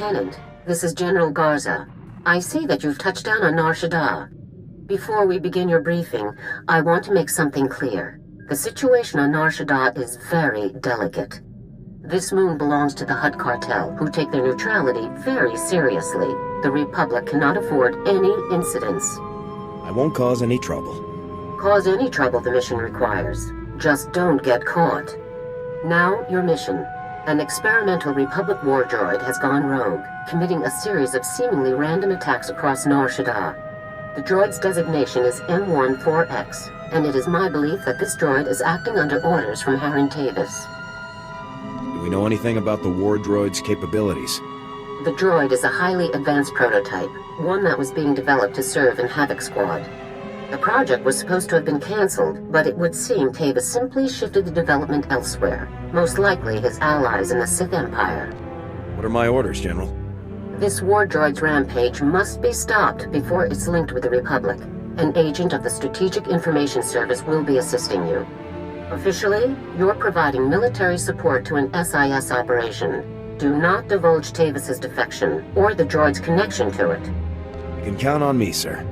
Lieutenant, this is General Garza. I see that you've touched down on Nar Shaddaa. Before we begin your briefing, I want to make something clear. The situation on Nar Shaddaa is very delicate. This moon belongs to the Hutt cartel, who take their neutrality very seriously. The Republic cannot afford any incidents. I won't cause any trouble. Cause any trouble the mission requires. Just don't get caught. Now, your mission. An experimental Republic war droid has gone rogue, committing a series of seemingly random attacks across Nar Shaddaa. The droid's designation is M14X, and it is my belief that this droid is acting under orders from Harren Tavis. Do we know anything about the war droid's capabilities? The droid is a highly advanced prototype, one that was being developed to serve in Havoc Squad. The project was supposed to have been cancelled, but it would seem Tavis simply shifted the development elsewhere, most likely his allies in the Sith Empire. What are my orders, General? This war droid's rampage must be stopped before it's linked with the Republic. An agent of the Strategic Information Service will be assisting you. Officially, you're providing military support to an SIS operation. Do not divulge Tavis's defection, or the droid's connection to it. You can count on me, sir.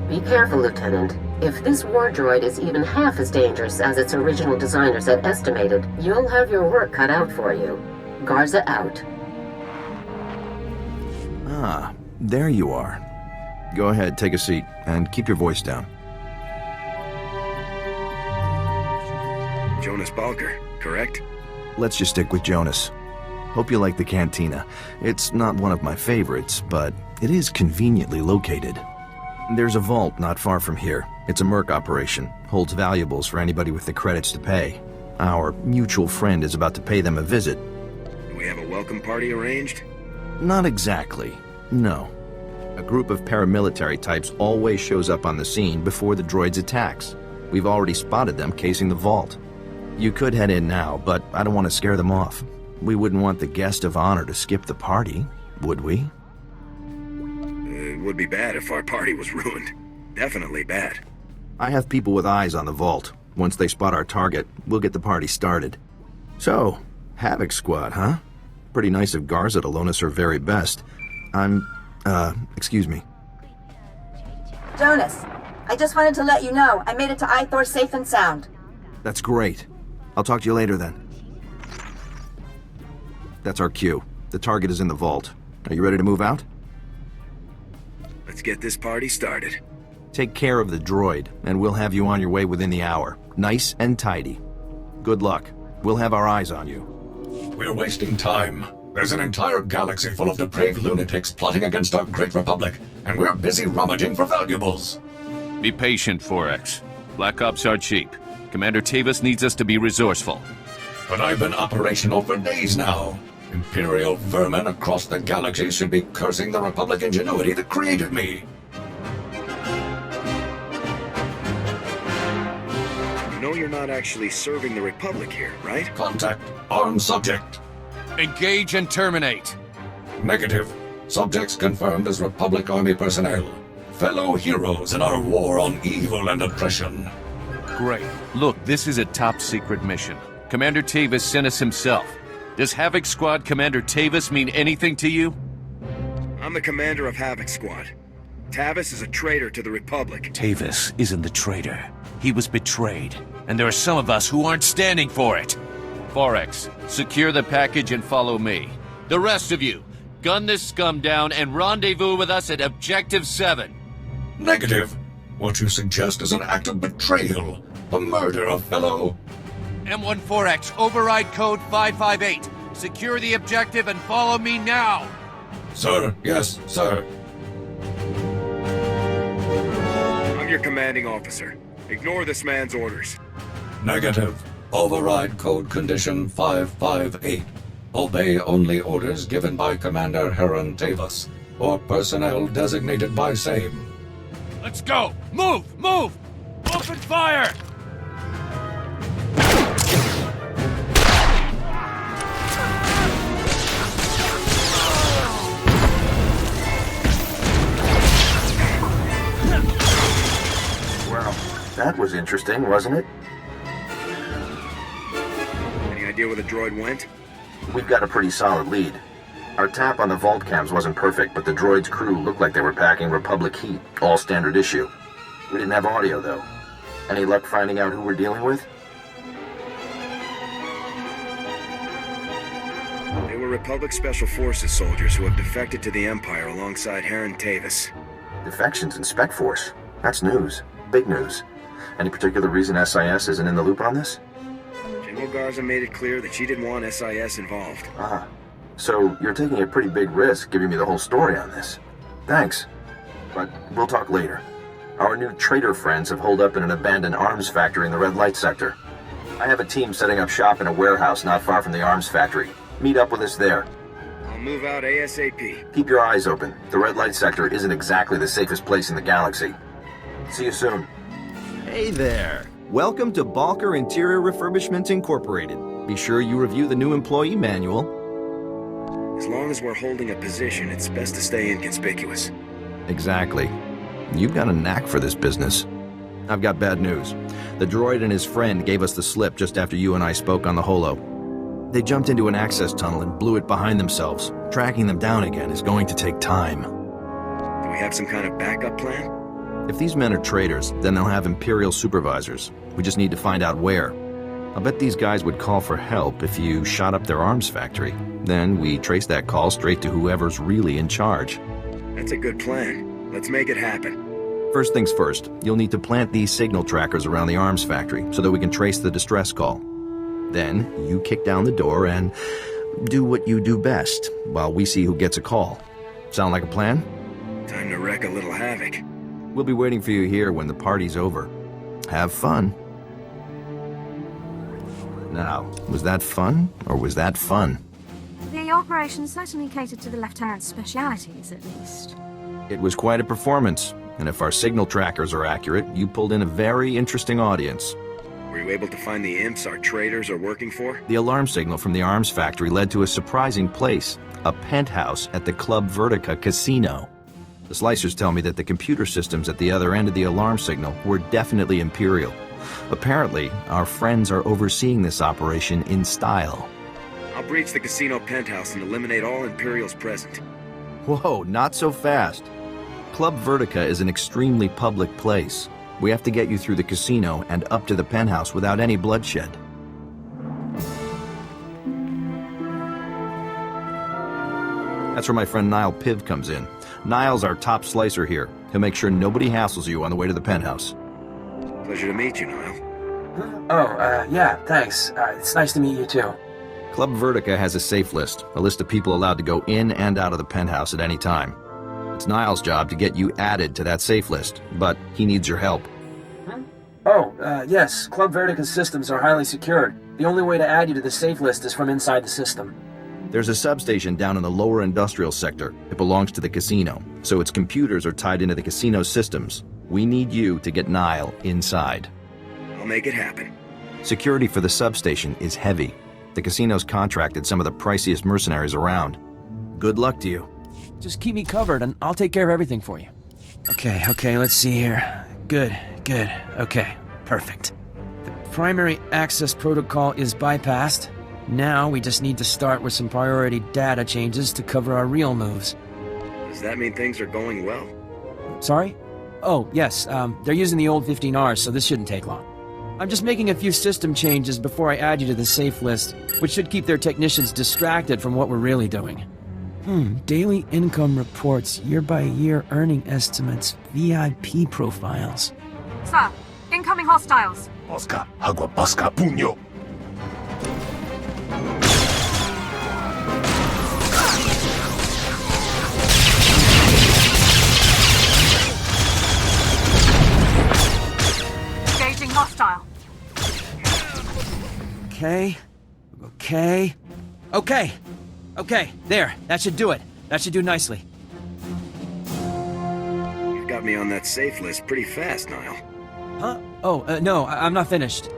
Be careful, Lieutenant. If this war droid is even half as dangerous as its original designers had estimated, you'll have your work cut out for you. Garza out. Ah, there you are. Go ahead, take a seat, and keep your voice down. Jonas Balker, correct? Let's just stick with Jonas. Hope you like the cantina. It's not one of my favorites, but it is conveniently located. There's a vault not far from here. It's a merc operation, holds valuables for anybody with the credits to pay. Our mutual friend is about to pay them a visit. Do we have a welcome party arranged? Not exactly, no. A group of paramilitary types always shows up on the scene before the droid's attacks. We've already spotted them casing the vault. You could head in now, but I don't want to scare them off. We wouldn't want the guest of honor to skip the party, would we? It would be bad if our party was ruined. Definitely bad. I have people with eyes on the vault. Once they spot our target, we'll get the party started. So, Havoc Squad, huh? Pretty nice of Garza to loan us her very best. Excuse me. Jonas, I just wanted to let you know I made it to Ithor safe and sound. That's great. I'll talk to you later then. That's our cue. The target is in the vault. Are you ready to move out? Let's get this party started. Take care of the droid, and we'll have you on your way within the hour. Nice and tidy. Good luck. We'll have our eyes on you. We're wasting time. There's an entire galaxy full of depraved lunatics plotting against our great republic, and we're busy rummaging for valuables. Be patient, 4X. Black Ops are cheap. Commander Tavis needs us to be resourceful. But I've been operational for days now. Imperial vermin across the galaxy should be cursing the Republic ingenuity that created me. You know you're not actually serving the Republic here, right? Contact armed subject. Engage and terminate. Negative. Subjects confirmed as Republic Army personnel. Fellow heroes in our war on evil and oppression. Great. Look, this is a top-secret mission. Commander Tavis sent us himself. Does Havoc Squad Commander Tavis mean anything to you? I'm the commander of Havoc Squad. Tavis is a traitor to the Republic. Tavis isn't the traitor. He was betrayed. And there are some of us who aren't standing for it. 4X, secure the package and follow me. The rest of you, gun this scum down and rendezvous with us at Objective 7. Negative. What you suggest is an act of betrayal. A murder of fellow... M14X, override code 558. Secure the objective and follow me now. Sir, yes, sir. I'm your commanding officer. Ignore this man's orders. Negative. Override code condition 558. Obey only orders given by Commander Harren Tavis, or personnel designated by same. Let's go! Move! Move! Open fire! That was interesting, wasn't it? Any idea where the droid went? We've got a pretty solid lead. Our tap on the vault cams wasn't perfect, but the droid's crew looked like they were packing Republic heat, all standard issue. We didn't have audio, though. Any luck finding out who we're dealing with? They were Republic Special Forces soldiers who have defected to the Empire alongside Heron Tavis. Defections in Spec Force? That's news. Big news. Any particular reason SIS isn't in the loop on this? General Garza made it clear that she didn't want SIS involved. Ah. So you're taking a pretty big risk giving me the whole story on this. Thanks. But we'll talk later. Our new traitor friends have holed up in an abandoned arms factory in the red light sector. I have a team setting up shop in a warehouse not far from the arms factory. Meet up with us there. I'll move out ASAP. Keep your eyes open. The red light sector isn't exactly the safest place in the galaxy. See you soon. Hey there. Welcome to Balker Interior Refurbishments Incorporated. Be sure you review the new employee manual. As long as we're holding a position, it's best to stay inconspicuous. Exactly. You've got a knack for this business. I've got bad news. The droid and his friend gave us the slip just after you and I spoke on the holo. They jumped into an access tunnel and blew it behind themselves. Tracking them down again is going to take time. Do we have some kind of backup plan? If these men are traitors, then they'll have Imperial supervisors. We just need to find out where. I'll bet these guys would call for help if you shot up their arms factory. Then we trace that call straight to whoever's really in charge. That's a good plan. Let's make it happen. First things first, you'll need to plant these signal trackers around the arms factory so that we can trace the distress call. Then you kick down the door and do what you do best while we see who gets a call. Sound like a plan? Time to wreak a little havoc. We'll be waiting for you here when the party's over. Have fun. Now, was that fun, or was that fun? The operation certainly catered to the Lieutenant's specialities, at least. It was quite a performance, and if our signal trackers are accurate, you pulled in a very interesting audience. Were you able to find the imps our traitors are working for? The alarm signal from the arms factory led to a surprising place, a penthouse at the Club Vertica casino. The slicers tell me that the computer systems at the other end of the alarm signal were definitely Imperial. Apparently, our friends are overseeing this operation in style. I'll breach the casino penthouse and eliminate all Imperials present. Whoa, not so fast. Club Vertica is an extremely public place. We have to get you through the casino and up to the penthouse without any bloodshed. That's where my friend Niall Piv comes in. Niall's our top slicer here. He'll make sure nobody hassles you on the way to the penthouse. Pleasure to meet you, Niall. Yeah, thanks. It's nice to meet you too. Club Vertica has a safe list, a list of people allowed to go in and out of the penthouse at any time. It's Niall's job to get you added to that safe list, but he needs your help. Yes, Club Vertica's systems are highly secured. The only way to add you to the safe list is from inside the system. There's a substation down in the lower industrial sector. It belongs to the casino, so its computers are tied into the casino systems. We need you to get Niall inside. I'll make it happen. Security for the substation is heavy. The casino's contracted some of the priciest mercenaries around. Good luck to you. Just keep me covered and I'll take care of everything for you. Okay, let's see here. Good. Okay, perfect. The primary access protocol is bypassed. Now we just need to start with some priority data changes to cover our real moves. Does that mean things are going well? Sorry? Oh, yes, they're using the old 15Rs, so this shouldn't take long. I'm just making a few system changes before I add you to the safe list, which should keep their technicians distracted from what we're really doing. Daily income reports, year-by-year earning estimates, VIP profiles. Sir, incoming hostiles. Bosca, agua bosca, puño. Engaging hostile. Okay, there. That should do it. That should do nicely. You've got me on that safe list pretty fast, Niall. Huh? No, I'm not finished.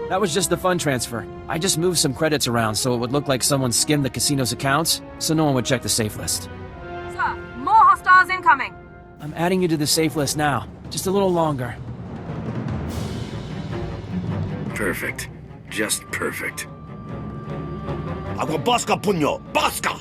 That was just the fund transfer. I just moved some credits around so it would look like someone skimmed the casino's accounts, so no one would check the safe list. Sir, more hostiles incoming. I'm adding you to the safe list now. Just a little longer. Perfect. Just perfect. Agua bosca, puño, bosca.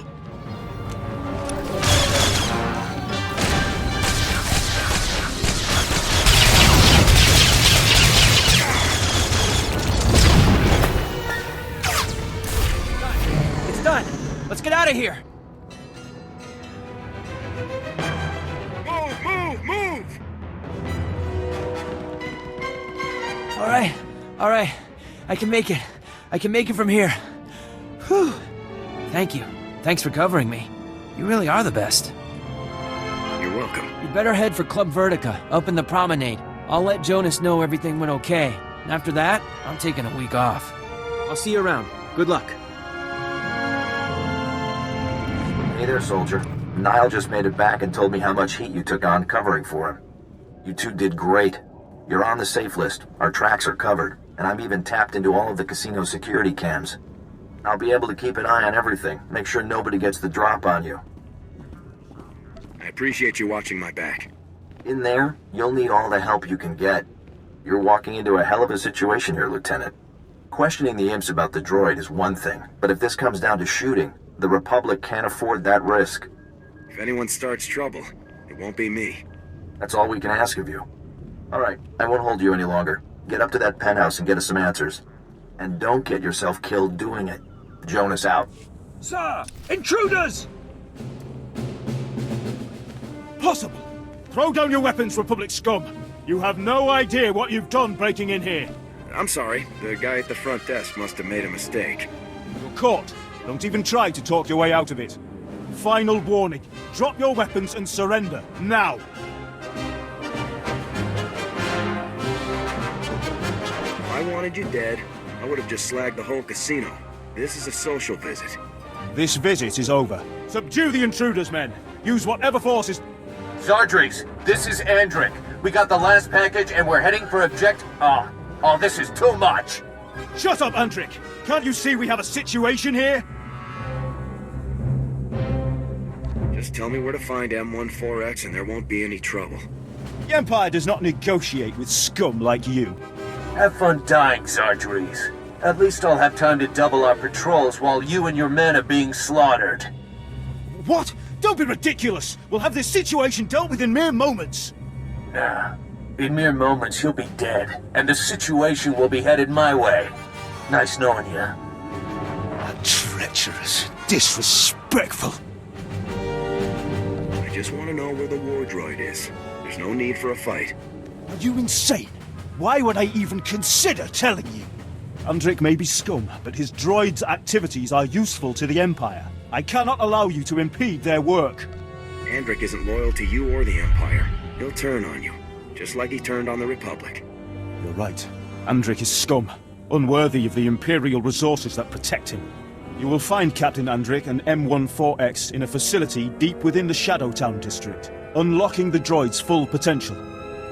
of here! Move! Alright. I can make it. I can make it from here. Whew. Thank you. Thanks for covering me. You really are the best. You're welcome. You better head for Club Vertica, up in the promenade. I'll let Jonas know everything went okay. And after that, I'm taking a week off. I'll see you around. Good luck. Hey there, soldier. Niall just made it back and told me how much heat you took on covering for him. You two did great. You're on the safe list, our tracks are covered, and I'm even tapped into all of the casino security cams. I'll be able to keep an eye on everything, make sure nobody gets the drop on you. I appreciate you watching my back. In there, you'll need all the help you can get. You're walking into a hell of a situation here, Lieutenant. Questioning the imps about the droid is one thing, but if this comes down to shooting, the Republic can't afford that risk. If anyone starts trouble, it won't be me. That's all we can ask of you. Alright, I won't hold you any longer. Get up to that penthouse and get us some answers. And don't get yourself killed doing it. Jonas out. Sir! Intruders! Possible. Throw down your weapons, Republic scum. You have no idea what you've done breaking in here. I'm sorry. The guy at the front desk must have made a mistake. You're caught. Don't even try to talk your way out of it. Final warning. Drop your weapons and surrender. Now! If I wanted you dead, I would have just slagged the whole casino. This is a social visit. This visit is over. Subdue the intruders, men. Use whatever forces... Zardries, this is Andric. We got the last package and we're heading for object... Oh, this is too much. Shut up, Andric! Can't you see we have a situation here? Just tell me where to find M14X and there won't be any trouble. The Empire does not negotiate with scum like you. Have fun dying, Zardries. At least I'll have time to double our patrols while you and your men are being slaughtered. What? Don't be ridiculous! We'll have this situation dealt with in mere moments! Nah. In mere moments, you'll be dead, and the situation will be headed my way. Nice knowing you. Treacherous, disrespectful. I just want to know where the war droid is. There's no need for a fight. Are you insane? Why would I even consider telling you? Andric may be scum, but his droid's activities are useful to the Empire. I cannot allow you to impede their work. Andric isn't loyal to you or the Empire. He'll turn on you, just like he turned on the Republic. You're right. Andric is scum, unworthy of the Imperial resources that protect him. You will find Captain Andric and M14X in a facility deep within the Shadowtown district, unlocking the droid's full potential.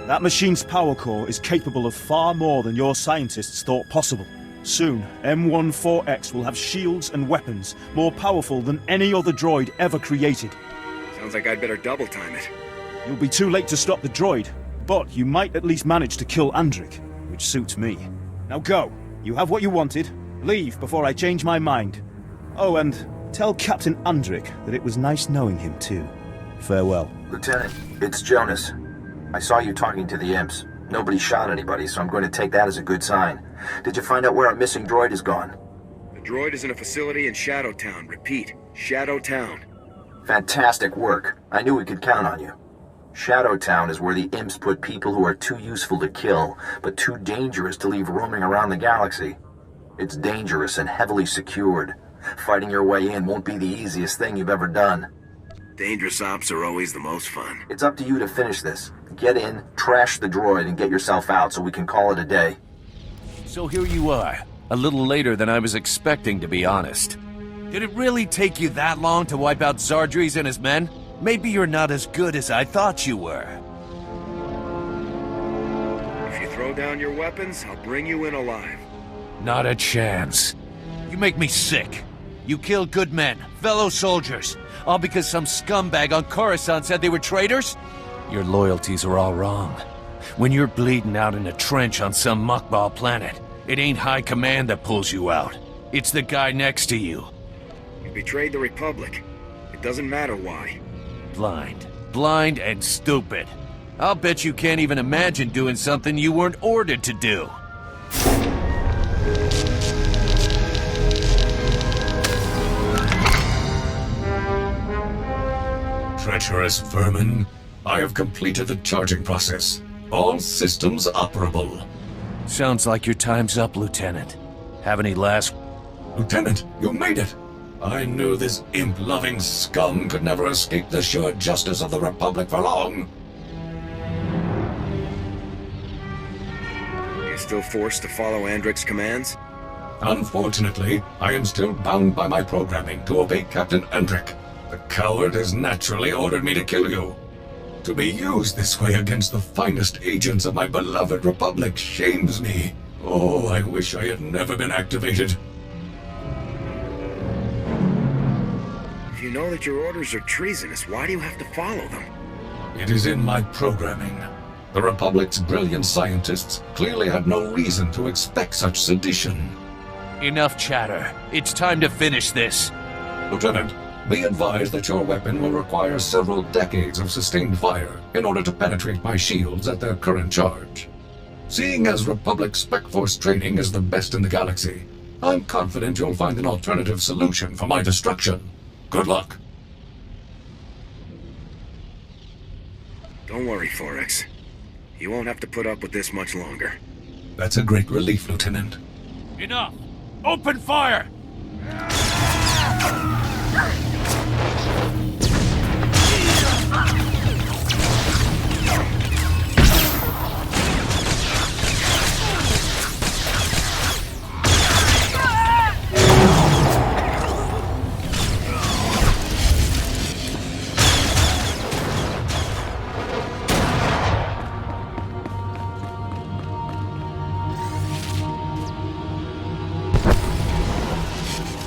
That machine's power core is capable of far more than your scientists thought possible. Soon, M14X will have shields and weapons more powerful than any other droid ever created. Sounds like I'd better double time it. You'll be too late to stop the droid, but you might at least manage to kill Andric, which suits me. Now go. You have what you wanted. Leave before I change my mind. Oh, and tell Captain Andric that it was nice knowing him too. Farewell. Lieutenant, it's Jonas. I saw you talking to the imps. Nobody shot anybody, so I'm going to take that as a good sign. Did you find out where our missing droid is gone? The droid is in a facility in Shadowtown. Repeat, Shadowtown. Fantastic work. I knew we could count on you. Shadowtown is where the imps put people who are too useful to kill, but too dangerous to leave roaming around the galaxy. It's dangerous and heavily secured. Fighting your way in won't be the easiest thing you've ever done. Dangerous ops are always the most fun. It's up to you to finish this. Get in, trash the droid, and get yourself out so we can call it a day. So here you are, a little later than I was expecting, to be honest. Did it really take you that long to wipe out Zardries and his men? Maybe you're not as good as I thought you were. If you throw down your weapons, I'll bring you in alive. Not a chance. You make me sick. You kill good men, fellow soldiers, all because some scumbag on Coruscant said they were traitors? Your loyalties are all wrong. When you're bleeding out in a trench on some muckball planet, it ain't high command that pulls you out. It's the guy next to you. You betrayed the Republic. It doesn't matter why. Blind and stupid. I'll bet you can't even imagine doing something you weren't ordered to do. treacherous vermin. I have completed the charging process. All systems operable. Sounds like your time's up, Lieutenant. Have any last... Lieutenant, you made it! I knew this imp-loving scum could never escape the sure justice of the Republic for long. You're still forced to follow Andrik's commands? Unfortunately, I am still bound by my programming to obey Captain Andrik. The coward has naturally ordered me to kill you. To be used this way against the finest agents of my beloved Republic shames me. Oh, I wish I had never been activated. If you know that your orders are treasonous, why do you have to follow them? It is in my programming. The Republic's brilliant scientists clearly had no reason to expect such sedition. Enough chatter. It's time to finish this. Lieutenant, be advised that your weapon will require several decades of sustained fire in order to penetrate my shields at their current charge. Seeing as Republic Spec Force training is the best in the galaxy, I'm confident you'll find an alternative solution for my destruction. Good luck. Don't worry, Forex. You won't have to put up with this much longer. That's a great relief, Lieutenant. Enough! Open fire!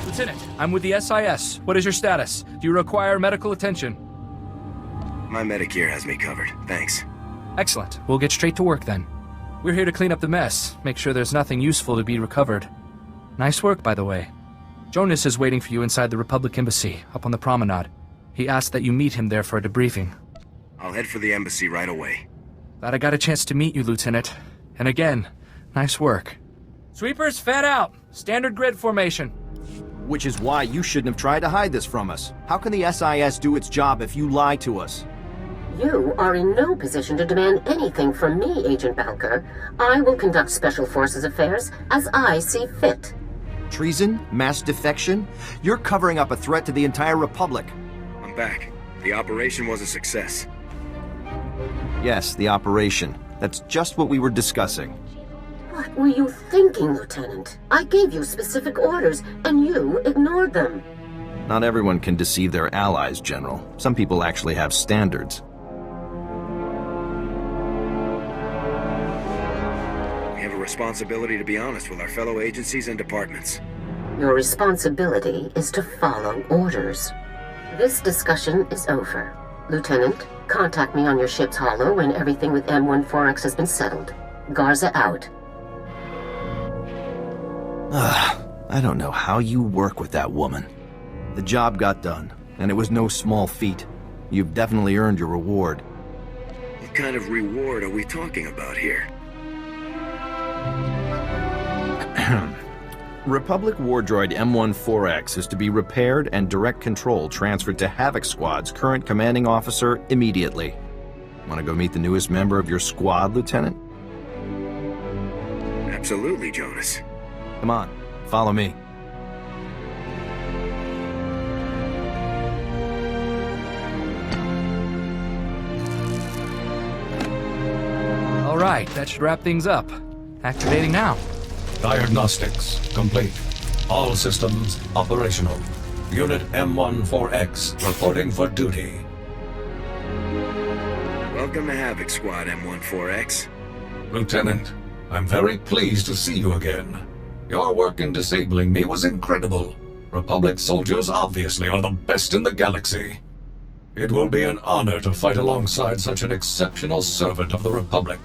Lieutenant, I'm with the SIS. What is your status? Do you require medical attention? My Medicare has me covered, thanks. Excellent. We'll get straight to work then. We're here to clean up the mess, make sure there's nothing useful to be recovered. Nice work, by the way. Jonas is waiting for you inside the Republic Embassy, up on the promenade. He asked that you meet him there for a debriefing. I'll head for the embassy right away. Glad I got a chance to meet you, Lieutenant. And again, nice work. Sweepers, fan out! Standard grid formation. Which is why you shouldn't have tried to hide this from us. How can the SIS do its job if you lie to us? You are in no position to demand anything from me, Agent Balker. I will conduct Special Forces affairs as I see fit. Treason? Mass defection? You're covering up a threat to the entire Republic. I'm back. The operation was a success. Yes, the operation. That's just what we were discussing. What were you thinking, Lieutenant? I gave you specific orders, and you ignored them. Not everyone can deceive their allies, General. Some people actually have standards. We have a responsibility to be honest with our fellow agencies and departments. Your responsibility is to follow orders. This discussion is over. Lieutenant, contact me on your ship's holo when everything with M14X has been settled. Garza out. I don't know how you work with that woman. The job got done, and it was no small feat. You've definitely earned your reward. What kind of reward are we talking about here? Republic war droid M14X is to be repaired and direct control transferred to Havoc Squad's current commanding officer immediately. Want to go meet the newest member of your squad, Lieutenant? Absolutely, Jonas. Come on, follow me. All right, that should wrap things up. Activating now. Diagnostics complete. All systems operational. Unit M14X reporting for duty. Welcome to Havoc Squad, M14X. Lieutenant, I'm very pleased to see you again. Your work in disabling me was incredible. Republic soldiers obviously are the best in the galaxy. It will be an honor to fight alongside such an exceptional servant of the Republic.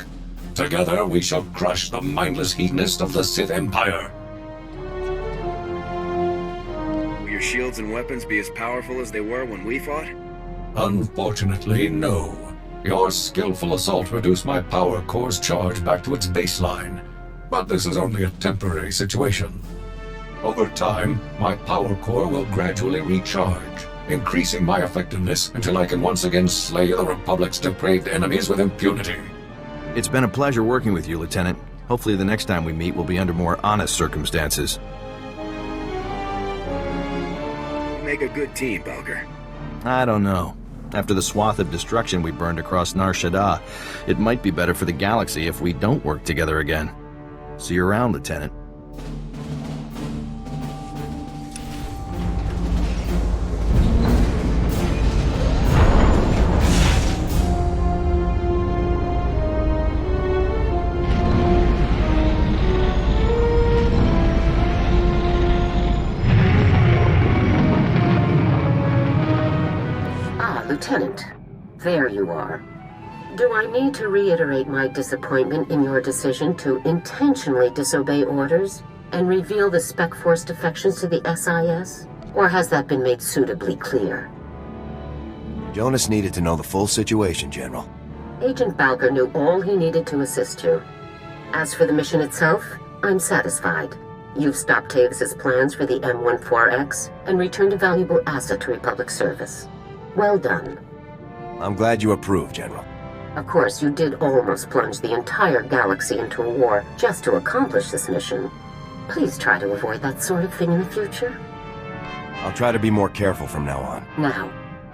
Together we shall crush the mindless hedonist of the Sith Empire. Will your shields and weapons be as powerful as they were when we fought? Unfortunately, no. Your skillful assault reduced my power core's charge back to its baseline. But this is only a temporary situation. Over time, my power core will gradually recharge, increasing my effectiveness until I can once again slay the Republic's depraved enemies with impunity. It's been a pleasure working with you, Lieutenant. Hopefully the next time we meet will be under more honest circumstances. You make a good team, Belger. I don't know. After the swath of destruction we burned across Nar Shaddaa, it might be better for the galaxy if we don't work together again. See you around, Lieutenant. Lieutenant, there you are. Do I need to reiterate my disappointment in your decision to intentionally disobey orders and reveal the Spec Force defections to the SIS? Or has that been made suitably clear? Jonas needed to know the full situation, General. Agent Balker knew all he needed to assist you. As for the mission itself, I'm satisfied. You've stopped Tavis's plans for the M14X and returned a valuable asset to Republic service. Well done. I'm glad you approve, General. Of course, you did almost plunge the entire galaxy into a war just to accomplish this mission. Please try to avoid that sort of thing in the future. I'll try to be more careful from now on. Now,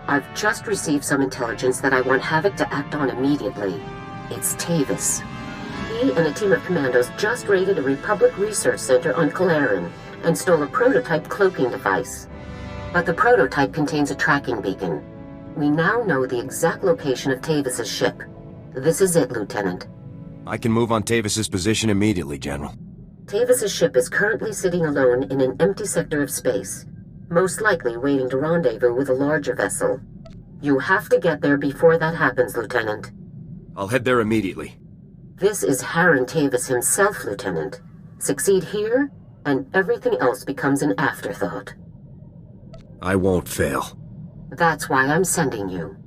I've just received some intelligence that I want Havoc to act on immediately. It's Tavis. He and a team of commandos just raided a Republic research center on Kalaran and stole a prototype cloaking device. But the prototype contains a tracking beacon. We now know the exact location of Tavis's ship. This is it, Lieutenant. I can move on Tavis's position immediately, General. Tavis's ship is currently sitting alone in an empty sector of space, most likely waiting to rendezvous with a larger vessel. You have to get there before that happens, Lieutenant. I'll head there immediately. This is Harren Tavis himself, Lieutenant. Succeed here, and everything else becomes an afterthought. I won't fail. That's why I'm sending you.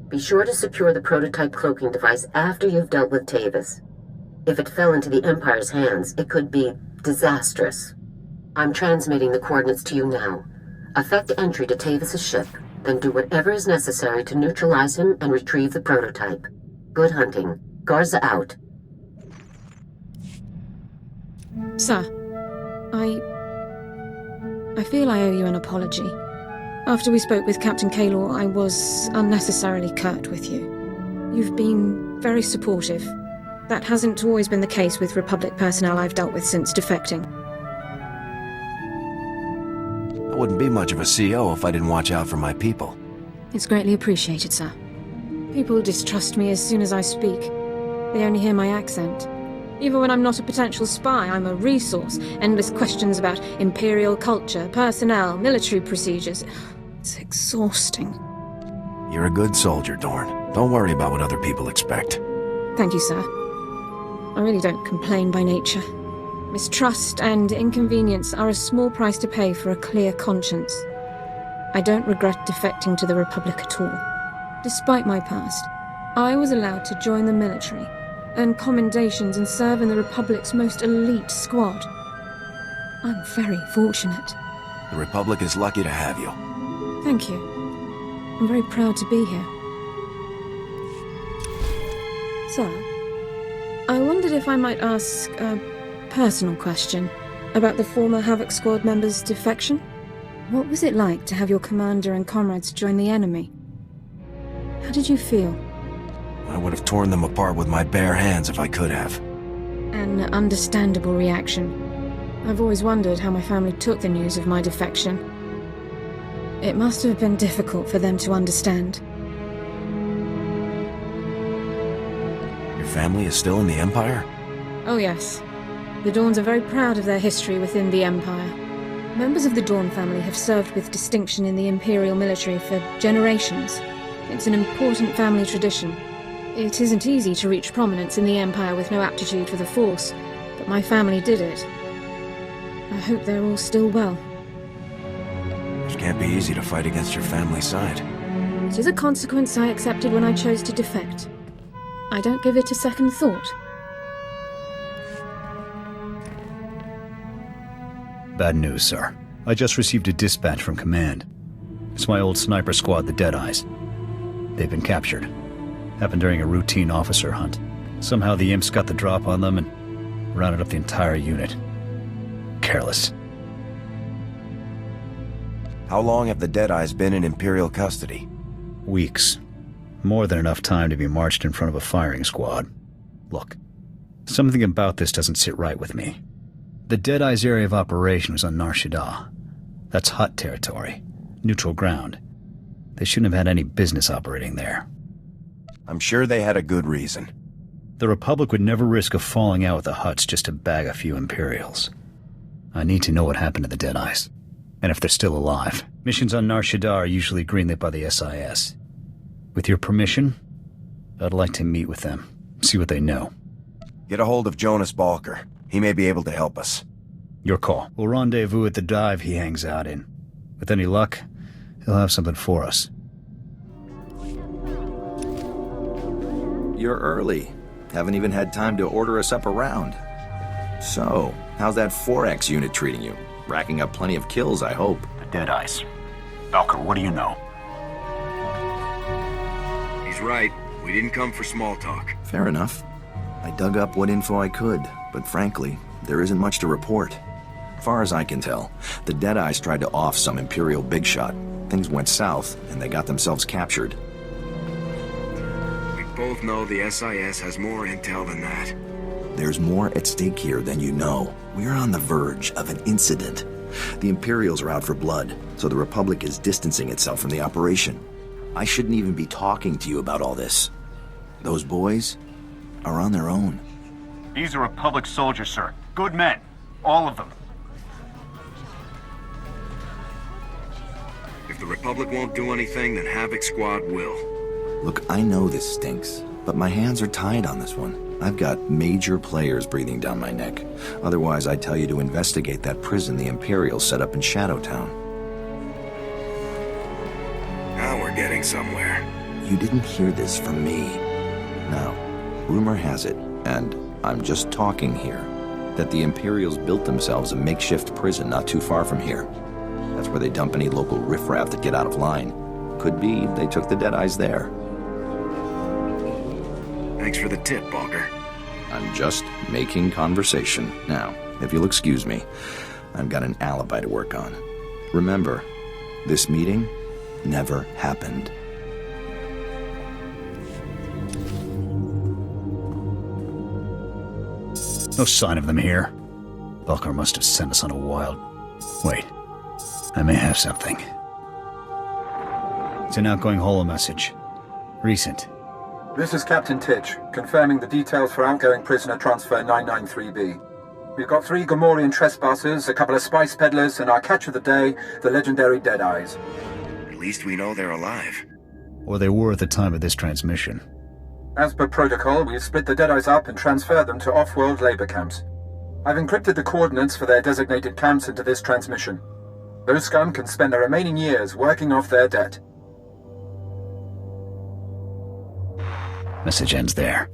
Be sure to secure the prototype cloaking device after you've dealt with Tavis. If it fell into the Empire's hands, it could be disastrous. I'm transmitting the coordinates to you now. Effect entry to Tavis's ship, then do whatever is necessary to neutralize him and retrieve the prototype. Good hunting. Garza out. Sir, I feel I owe you an apology. After we spoke with Captain Kaylor, I was unnecessarily curt with you. You've been very supportive. That hasn't always been the case with Republic personnel I've dealt with since defecting. I wouldn't be much of a CO if I didn't watch out for my people. It's greatly appreciated, sir. People distrust me as soon as I speak. They only hear my accent. Even when I'm not a potential spy, I'm a resource. Endless questions about Imperial culture, personnel, military procedures. It's exhausting. You're a good soldier, Dorn. Don't worry about what other people expect. Thank you, sir. I really don't complain by nature. Mistrust and inconvenience are a small price to pay for a clear conscience. I don't regret defecting to the Republic at all. Despite my past, I was allowed to join the military, earn commendations and serve in the Republic's most elite squad. I'm very fortunate. The Republic is lucky to have you. Thank you. I'm very proud to be here. Sir, I wondered if I might ask a personal question about the former Havoc Squad member's defection. What was it like to have your commander and comrades join the enemy? How did you feel? I would have torn them apart with my bare hands if I could have. An understandable reaction. I've always wondered how my family took the news of my defection. It must have been difficult for them to understand. Your family is still in the Empire? Oh yes. The Dawns are very proud of their history within the Empire. Members of the Dawn family have served with distinction in the Imperial military for generations. It's an important family tradition. It isn't easy to reach prominence in the Empire with no aptitude for the Force, but my family did it. I hope they're all still well. It can't be easy to fight against your family's side. It is a consequence I accepted when I chose to defect. I don't give it a second thought. Bad news, sir. I just received a dispatch from Command. It's my old sniper squad, the Deadeyes. They've been captured. Happened during a routine officer hunt. Somehow the imps got the drop on them and rounded up the entire unit. Careless. How long have the Deadeyes been in Imperial custody? Weeks. More than enough time to be marched in front of a firing squad. Look, something about this doesn't sit right with me. The Deadeyes' area of operation was on Nar Shaddaa. That's Hutt territory. Neutral ground. They shouldn't have had any business operating there. I'm sure they had a good reason. The Republic would never risk a falling out with the Hutts just to bag a few Imperials. I need to know what happened to the Deadeyes, and if they're still alive. Missions on Nar Shaddaa are usually greenlit by the SIS. With your permission, I'd like to meet with them, see what they know. Get a hold of Jonas Balker. He may be able to help us. Your call. We'll rendezvous at the dive he hangs out in. With any luck, he'll have something for us. You're early. Haven't even had time to order us up a round. So, how's that 4X unit treating you? Racking up plenty of kills, I hope. The Deadeyes. Balker, what do you know? He's right. We didn't come for small talk. Fair enough. I dug up what info I could, but frankly, there isn't much to report. Far as I can tell, the Deadeyes tried to off some Imperial big shot. Things went south, and they got themselves captured. We both know the SIS has more intel than that. There's more at stake here than you know. We're on the verge of an incident. The Imperials are out for blood, so the Republic is distancing itself from the operation. I shouldn't even be talking to you about all this. Those boys are on their own. These are Republic soldiers, sir. Good men. All of them. If the Republic won't do anything, then Havoc Squad will. Look, I know this stinks, but my hands are tied on this one. I've got major players breathing down my neck. Otherwise, I'd tell you to investigate that prison the Imperials set up in Shadowtown. Now we're getting somewhere. You didn't hear this from me. Now, rumor has it, and I'm just talking here, that the Imperials built themselves a makeshift prison not too far from here. That's where they dump any local riffraff that get out of line. Could be they took the Deadeyes there. Thanks for the tip, Balker. I'm just making conversation. Now, if you'll excuse me, I've got an alibi to work on. Remember, this meeting never happened. No sign of them here. Balker must have sent us on a wild... Wait. I may have something. It's an outgoing holo message. Recent. This is Captain Titch, confirming the details for outgoing prisoner transfer 993B. We've got 3 Gamorrean trespassers, a couple of spice peddlers, and our catch of the day, the legendary Deadeyes. At least we know they're alive. Or they were at the time of this transmission. As per protocol, we've split the Deadeyes up and transferred them to off-world labor camps. I've encrypted the coordinates for their designated camps into this transmission. Those scum can spend the remaining years working off their debt. Message ends there.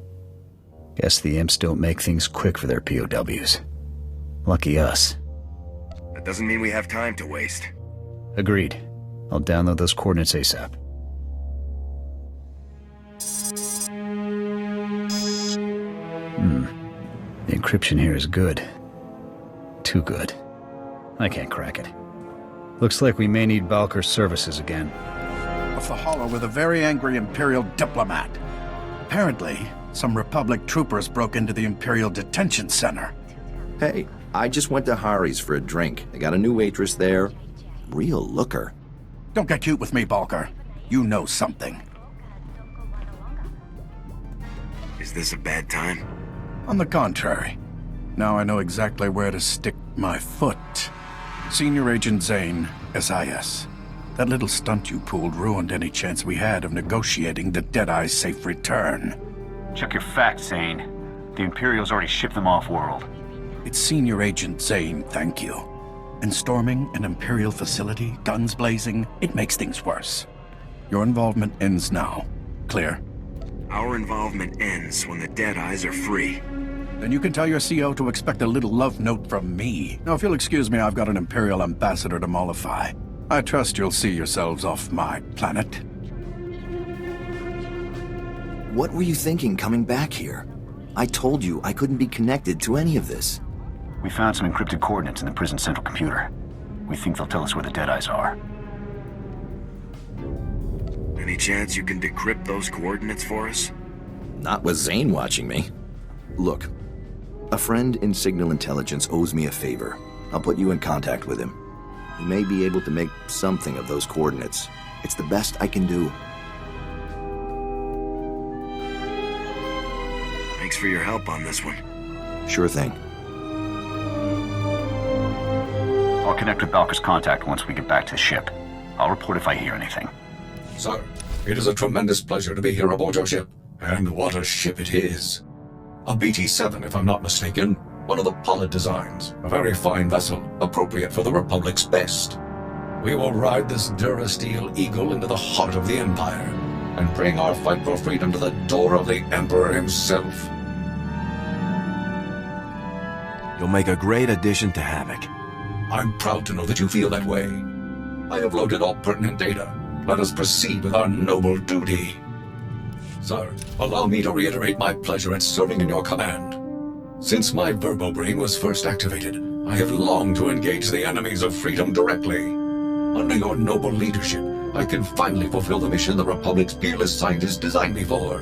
Guess the imps don't make things quick for their POWs. Lucky us. That doesn't mean we have time to waste. Agreed. I'll download those coordinates ASAP. The encryption here is good. Too good. I can't crack it. Looks like we may need Balker's services again. Off the holo with a very angry Imperial diplomat. Apparently, some Republic troopers broke into the Imperial Detention Center. Hey, I just went to Hari's for a drink. They got a new waitress there. Real looker. Don't get cute with me, Balker. You know something. Is this a bad time? On the contrary. Now I know exactly where to stick my foot. Senior Agent Zane, SIS. That little stunt you pulled ruined any chance we had of negotiating the Deadeye's safe return. Check your facts, Zane. The Imperials already shipped them off-world. It's Senior Agent Zane, thank you. And storming an Imperial facility, guns blazing, it makes things worse. Your involvement ends now. Clear? Our involvement ends when the Deadeyes are free. Then you can tell your CO to expect a little love note from me. Now, if you'll excuse me, I've got an Imperial ambassador to mollify. I trust you'll see yourselves off my planet. What were you thinking coming back here? I told you I couldn't be connected to any of this. We found some encrypted coordinates in the prison central computer. We think they'll tell us where the Deadeyes are. Any chance you can decrypt those coordinates for us? Not with Zane watching me. Look, a friend in Signal Intelligence owes me a favor. I'll put you in contact with him. He may be able to make something of those coordinates. It's the best I can do. Thanks for your help on this one. Sure thing. I'll connect with Balker's contact once we get back to the ship. I'll report if I hear anything. Sir, it is a tremendous pleasure to be here aboard your ship. And what a ship it is. A BT-7, if I'm not mistaken. One of the Pollard designs. A very fine vessel, appropriate for the Republic's best. We will ride this Durasteel Eagle into the heart of the Empire, and bring our fight for freedom to the door of the Emperor himself. You'll make a great addition to Havoc. I'm proud to know that you feel that way. I have loaded all pertinent data. Let us proceed with our noble duty. Sir, allow me to reiterate my pleasure at serving in your command. Since my Verbobrain was first activated, I have longed to engage the enemies of freedom directly. Under your noble leadership, I can finally fulfill the mission the Republic's fearless scientists designed me for.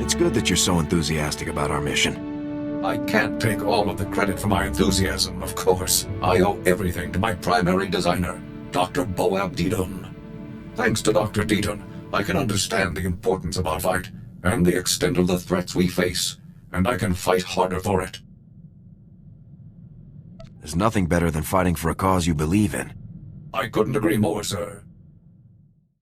It's good that you're so enthusiastic about our mission. I can't take all of the credit for my enthusiasm, of course. I owe everything to my primary designer, Dr. Boab Deedon. Thanks to Dr. Deedon, I can understand the importance of our fight, and the extent of the threats we face, and I can fight harder for it. There's nothing better than fighting for a cause you believe in. I couldn't agree more, sir.